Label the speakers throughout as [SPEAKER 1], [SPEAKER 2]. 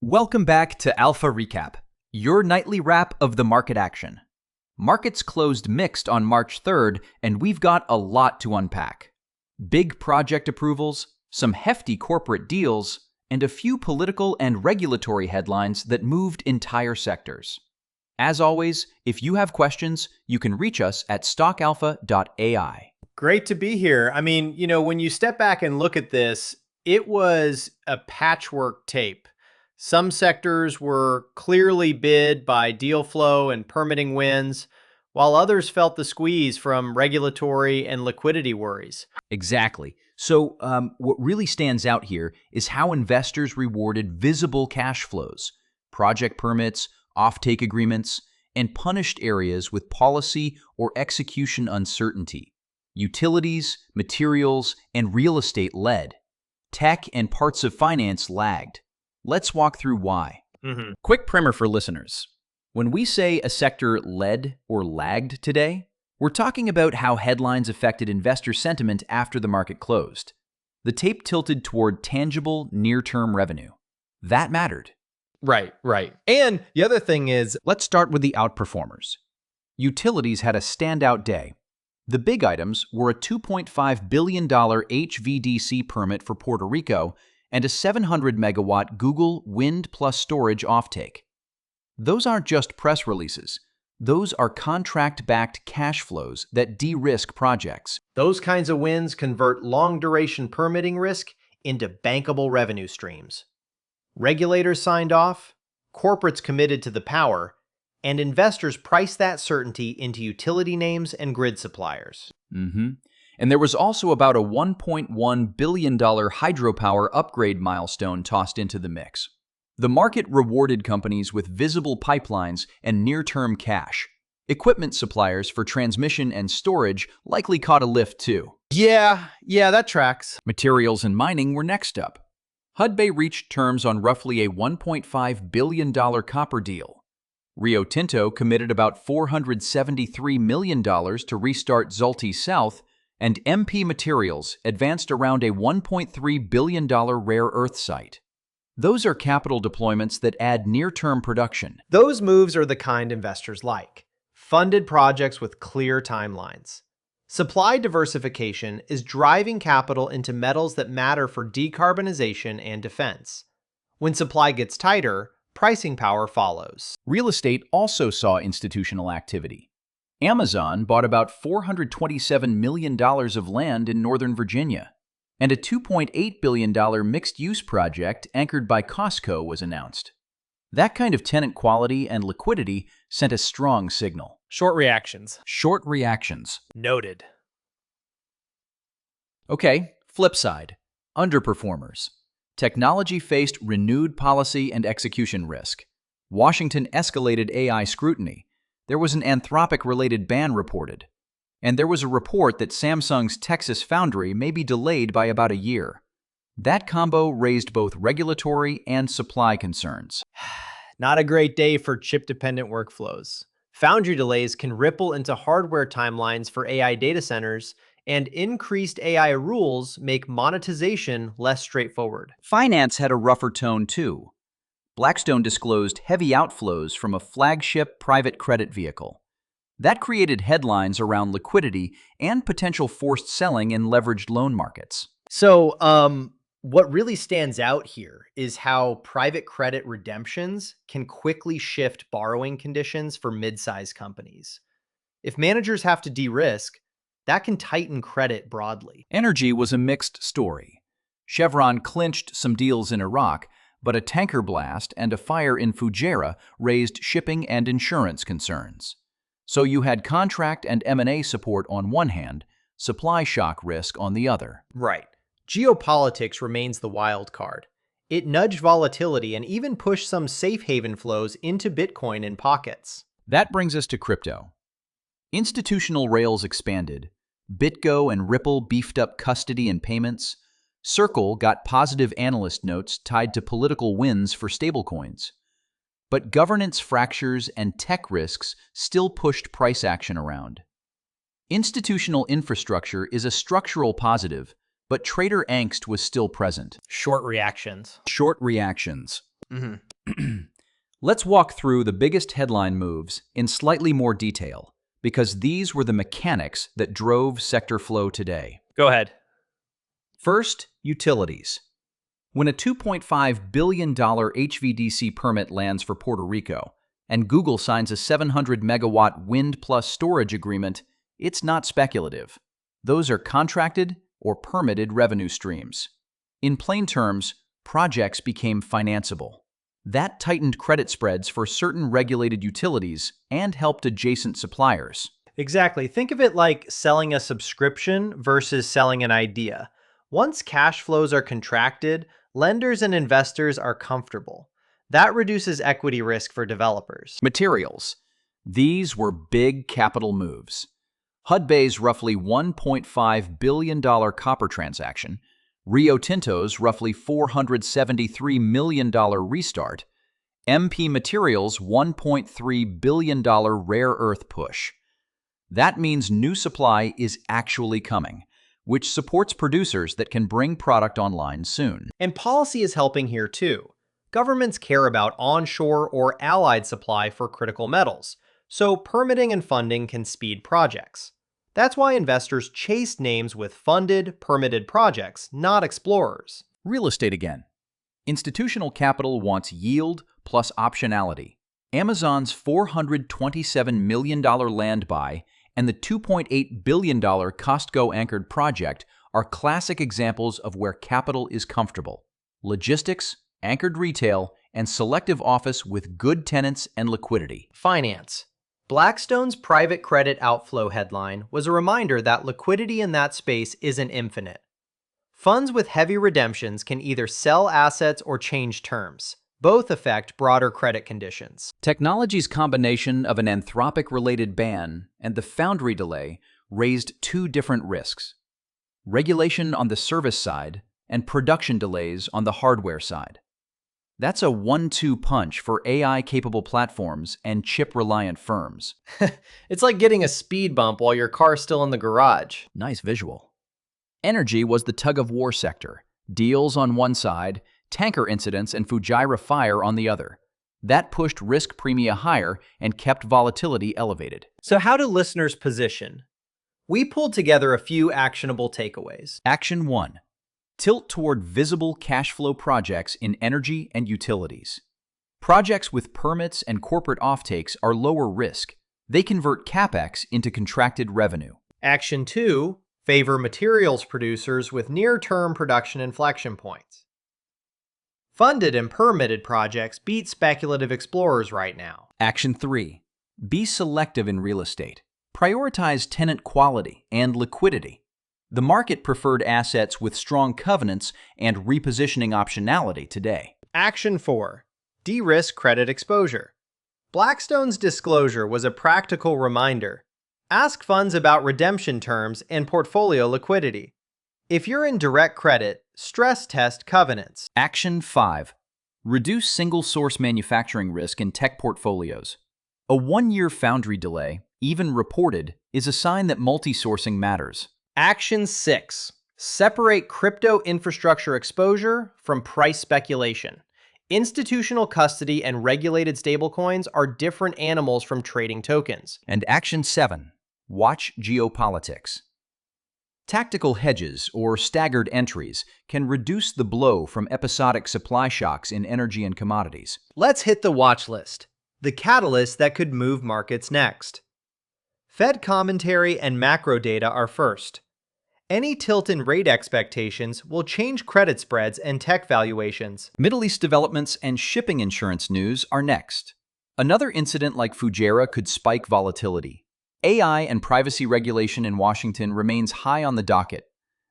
[SPEAKER 1] Welcome back to Alpha Recap, your nightly wrap of the market action. Markets closed mixed on March 3rd, and we've got a lot to unpack. Big project approvals, some hefty corporate deals, and a few political and regulatory headlines that moved entire sectors. As always, if you have questions, you can reach us at stockalpha.ai.
[SPEAKER 2] Great to be here. When you step back and look at this, it was a patchwork tape. Some sectors were clearly bid by deal flow and permitting wins, while others felt the squeeze from regulatory and liquidity worries.
[SPEAKER 1] Exactly. So what really stands out here is how investors rewarded visible cash flows, project permits, offtake agreements, and punished areas with policy or execution uncertainty. Utilities, materials, and real estate led. Tech and parts of finance lagged. Let's walk through why. Quick primer for listeners. When we say a sector led or lagged today, we're talking about how headlines affected investor sentiment after the market closed. The tape tilted toward tangible, near-term revenue. That mattered.
[SPEAKER 2] Right. And the other thing is,
[SPEAKER 1] Let's start with the outperformers. Utilities had a standout day. The big items were a $2.5 billion HVDC permit for Puerto Rico and a 700-megawatt Google Wind plus storage offtake. Those aren't just press releases. Those are contract-backed cash flows that de-risk projects.
[SPEAKER 2] those kinds of wins convert long-duration permitting risk into bankable revenue streams. Regulators signed off, corporates committed to the power, and investors priced that certainty into utility names and grid suppliers.
[SPEAKER 1] And there was also about a $1.1 billion hydropower upgrade milestone tossed into the mix. The market rewarded companies with visible pipelines and near-term cash. Equipment suppliers for transmission and storage likely caught a lift too.
[SPEAKER 2] Yeah, that tracks.
[SPEAKER 1] Materials and mining were next up. Hudbay reached terms on roughly a $1.5 billion copper deal. Rio Tinto committed about $473 million to restart Zulti South, and MP Materials advanced around a $1.3 billion rare earth site. Those are capital deployments that add near-term production.
[SPEAKER 2] Those moves are the kind investors like. Funded projects with clear timelines. Supply diversification is driving capital into metals that matter for decarbonization and defense. When supply gets tighter, pricing power follows.
[SPEAKER 1] Real estate also saw institutional activity. Amazon bought about $427 million of land in Northern Virginia, and a $2.8 billion mixed-use project anchored by Costco was announced. That kind of tenant quality and liquidity sent a strong signal.
[SPEAKER 2] Short reactions. Noted.
[SPEAKER 1] Okay, flip side. Underperformers. Technology faced renewed policy and execution risk. Washington escalated AI scrutiny. There was an Anthropic-related ban reported. And there was a report that Samsung's Texas foundry may be delayed by about a year. That combo raised both regulatory and supply concerns.
[SPEAKER 2] Not a great day for chip-dependent workflows. Foundry delays can ripple into hardware timelines for AI data centers, and increased AI rules make monetization less straightforward.
[SPEAKER 1] Finance had a rougher tone too. Blackstone disclosed heavy outflows from a flagship private credit vehicle. That created headlines around liquidity and potential forced selling in leveraged loan markets.
[SPEAKER 2] So, what really stands out here is how private credit redemptions can quickly shift borrowing conditions for mid-sized companies. If managers have to de-risk, that can tighten credit broadly.
[SPEAKER 1] Energy was a mixed story. Chevron clinched some deals in Iraq, but a tanker blast and a fire in Fujairah raised shipping and insurance concerns. So you had contract and M&A support on one hand, supply shock risk on the other.
[SPEAKER 2] Right. Geopolitics remains the wild card. It nudged volatility and even pushed some safe haven flows into Bitcoin in pockets.
[SPEAKER 1] That brings us to crypto. Institutional rails expanded. BitGo and Ripple beefed up custody and payments. Circle got positive analyst notes tied to political wins for stablecoins. But governance fractures and tech risks still pushed price action around. Institutional infrastructure is a structural positive, but trader angst was still present.
[SPEAKER 2] Short reactions. Mhm.
[SPEAKER 1] Let's walk through the biggest headline moves in slightly more detail, because these were the mechanics that drove sector flow today.
[SPEAKER 2] Go ahead.
[SPEAKER 1] First, utilities. When a $2.5 billion HVDC permit lands for Puerto Rico, and Google signs a 700 megawatt wind plus storage agreement, it's not speculative. Those are contracted or permitted revenue streams. In plain terms, projects became financeable. That tightened credit spreads for certain regulated utilities and helped adjacent suppliers.
[SPEAKER 2] Exactly. Think of it like selling a subscription versus selling an idea. Once cash flows are contracted, lenders and investors are comfortable. That reduces equity risk for developers.
[SPEAKER 1] Materials. These were big capital moves. Hudbay's roughly $1.5 billion copper transaction, Rio Tinto's roughly $473 million restart, MP Materials' $1.3 billion rare earth push. That means new supply is actually coming, which supports producers that can bring product online soon.
[SPEAKER 2] And policy is helping here too. Governments care about onshore or allied supply for critical metals, so permitting and funding can speed projects. That's why investors chase names with funded, permitted projects, not explorers.
[SPEAKER 1] Real estate again. Institutional capital wants yield plus optionality. Amazon's $427 million land buy and the $2.8 billion Costco-anchored project are classic examples of where capital is comfortable. Logistics, anchored retail, and selective office with good tenants and liquidity.
[SPEAKER 2] Finance. Blackstone's private credit outflow headline was a reminder that liquidity in that space isn't infinite. Funds with heavy redemptions can either sell assets or change terms. Both affect broader credit conditions.
[SPEAKER 1] Technology's combination of an Anthropic-related ban and the foundry delay raised two different risks: regulation on the service side and production delays on the hardware side. That's a 1-2 punch for AI-capable platforms and chip-reliant firms.
[SPEAKER 2] It's like getting a speed bump while your car's still in the garage.
[SPEAKER 1] Nice visual. Energy was the tug-of-war sector. Deals on one side, tanker incidents and Fujairah fire on the other. That pushed risk premia higher and kept volatility elevated.
[SPEAKER 2] So how do listeners position? We pulled together a few actionable takeaways.
[SPEAKER 1] Action 1. Tilt toward visible cash flow projects in energy and utilities. Projects with permits and corporate offtakes are lower risk. They convert CapEx into contracted revenue.
[SPEAKER 2] Action 2. Favor materials producers with near-term production inflection points. Funded and permitted projects beat speculative explorers right now.
[SPEAKER 1] Action 3. Be selective in real estate. Prioritize tenant quality and liquidity. The market preferred assets with strong covenants and repositioning optionality today.
[SPEAKER 2] Action 4. De-risk credit exposure. Blackstone's disclosure was a practical reminder. Ask funds about redemption terms and portfolio liquidity. If you're in direct credit, stress test covenants.
[SPEAKER 1] Action 5. Reduce single-source manufacturing risk in tech portfolios. A 1-year foundry delay, even reported, is a sign that multi-sourcing matters.
[SPEAKER 2] Action 6. Separate crypto infrastructure exposure from price speculation. Institutional custody and regulated stablecoins are different animals from trading tokens.
[SPEAKER 1] And Action 7. Watch geopolitics. Tactical hedges or staggered entries can reduce the blow from episodic supply shocks in energy and commodities.
[SPEAKER 2] Let's hit the watch list. The catalyst that could move markets next. Fed commentary and macro data are first. Any tilt in rate expectations will change credit spreads and tech valuations.
[SPEAKER 1] Middle East developments and shipping insurance news are next. Another incident like Fujairah could spike volatility. AI and privacy regulation in Washington remains high on the docket.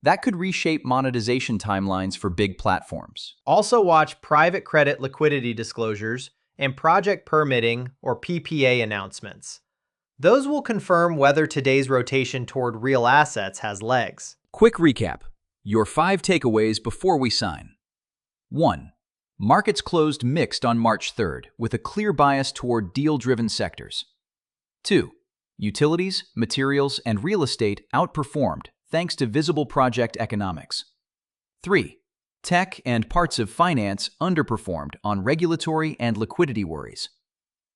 [SPEAKER 1] That could reshape monetization timelines for big platforms.
[SPEAKER 2] Also watch private credit liquidity disclosures and project permitting or PPA announcements. Those will confirm whether today's rotation toward real assets has legs.
[SPEAKER 1] Quick recap. Your 5 takeaways before we sign. 1. Markets closed mixed on March 3rd, with a clear bias toward deal-driven sectors. 2. Utilities, materials, and real estate outperformed thanks to visible project economics. 3. Tech and parts of finance underperformed on regulatory and liquidity worries.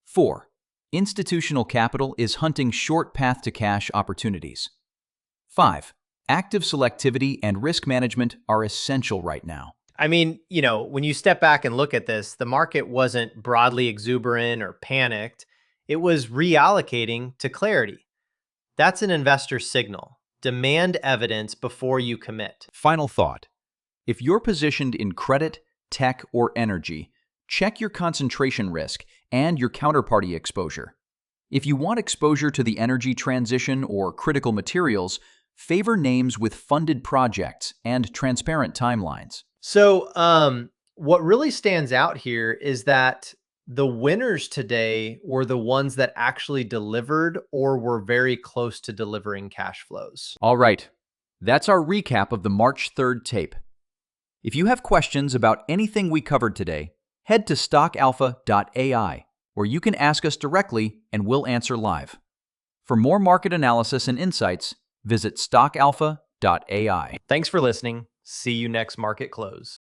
[SPEAKER 1] 4. Institutional capital is hunting short path to cash opportunities. 5. Active selectivity and risk management are essential right now.
[SPEAKER 2] I mean, when you step back and look at this, the market wasn't broadly exuberant or panicked. It was reallocating to clarity. That's an investor signal. Demand evidence before you commit.
[SPEAKER 1] Final thought. If you're positioned in credit, tech, or energy, check your concentration risk and your counterparty exposure. If you want exposure to the energy transition or critical materials, favor names with funded projects and transparent timelines.
[SPEAKER 2] So, what really stands out here is that the winners today were the ones that actually delivered or were very close to delivering cash flows.
[SPEAKER 1] All right, that's our recap of the March 3rd tape. If you have questions about anything we covered today, head to stockalpha.ai, where you can ask us directly and we'll answer live. For more market analysis and insights, visit stockalpha.ai.
[SPEAKER 2] Thanks for listening. See you next market close.